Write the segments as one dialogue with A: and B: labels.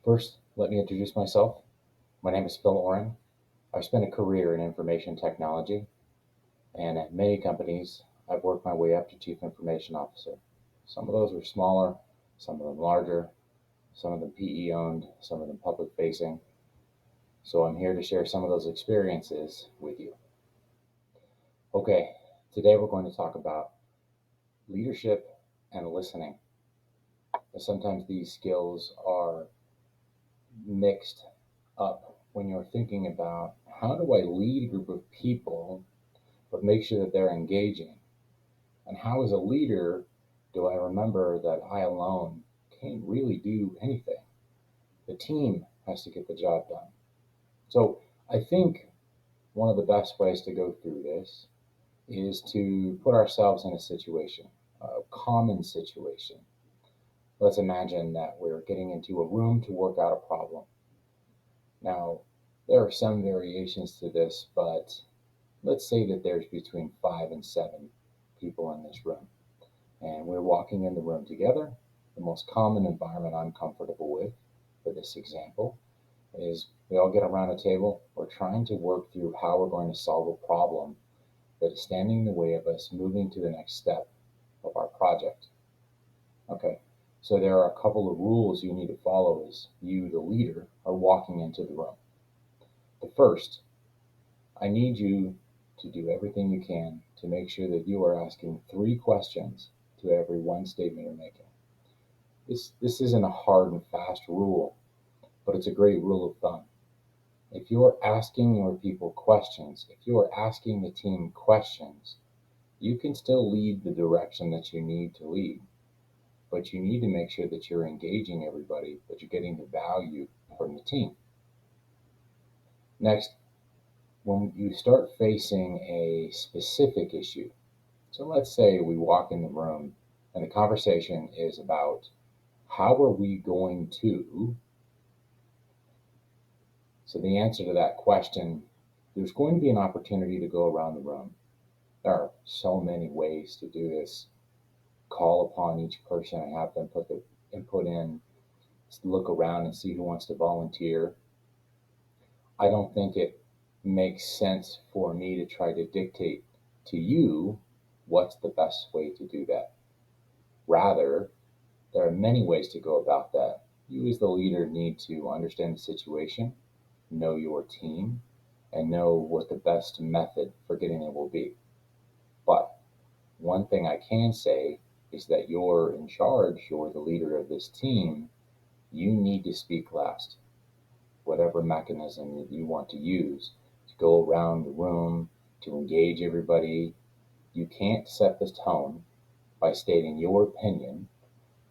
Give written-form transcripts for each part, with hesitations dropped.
A: First, let me introduce myself. My name is Phil Oren. I've spent a career in information technology, and at many companies, I've worked my way up to Chief Information Officer. Some of those were smaller, some of them larger, some of them PE owned, some of them public facing. So I'm here to share some of those experiences with you. Okay, today we're going to talk about leadership and listening. Sometimes these skills are mixed up when you're thinking about how do I lead a group of people but make sure that they're engaging? And how, as a leader, do I remember that I alone can't really do anything? The team has to get the job done. So I think one of the best ways to go through this is to put ourselves in a situation, a common situation. Let's imagine that we're getting into a room to work out a problem. Now, there are some variations to this, but let's say that there's between 5 and 7 people in this room, and we're walking in the room together. The most common environment I'm comfortable with for this example is we all get around a table. We're trying to work through how we're going to solve a problem that is standing in the way of us moving to the next step of our project. Okay, so there are a couple of rules you need to follow as you, the leader, are walking into the room. The first, I need you to do everything you can to make sure that you are asking 3 questions to every one statement you're making. This isn't a hard and fast rule, but it's a great rule of thumb. If you're asking your people questions, if you're asking the team questions, you can still lead the direction that you need to lead, but you need to make sure that you're engaging everybody, that you're getting the value from the team. Next, when you start facing a specific issue, so let's say we walk in the room and the conversation is about how are we going to, so the answer to that question, there's going to be an opportunity to go around the room. There are so many ways to do this. Call upon each person and have them put their input in, look around and see who wants to volunteer. I don't think it makes sense for me to try to dictate to you what's the best way to do that. Rather, there are many ways to go about that. You, as the leader, need to understand the situation, know your team, and know what the best method for getting it will be. But one thing I can say is that you're in charge, you're the leader of this team, you need to speak last. Whatever mechanism that you want to use to go around the room, to engage everybody, you can't set the tone by stating your opinion,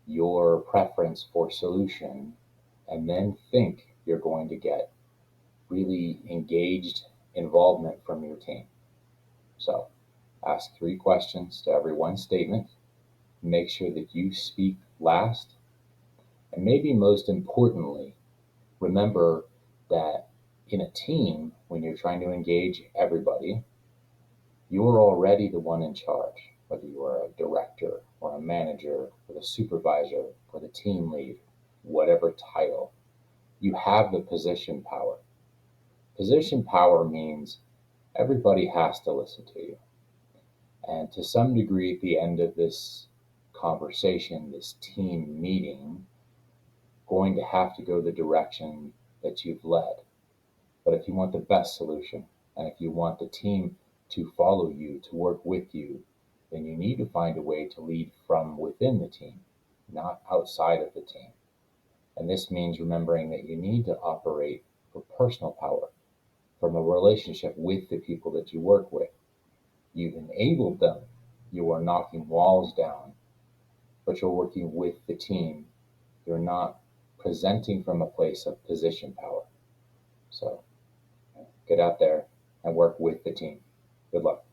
A: your preference for solution, and then think you're going to get really engaged involvement from your team. So ask 3 questions to every one statement. Make sure that you speak last. And maybe most importantly, remember that in a team, when you're trying to engage everybody, you're already the one in charge, whether you are a director or a manager or the supervisor or the team lead, whatever title, you have the position power. Position power means everybody has to listen to you. And to some degree, at the end of this conversation, this team meeting, going to have to go the direction that you've led. But if you want the best solution, and if you want the team to follow you, to work with you, then you need to find a way to lead from within the team, not outside of the team. And this means remembering that you need to operate for personal power, from a relationship with the people that you work with. You've enabled them. You are knocking walls down, but you're working with the team. You're not presenting from a place of position power. So get out there and work with the team. Good luck.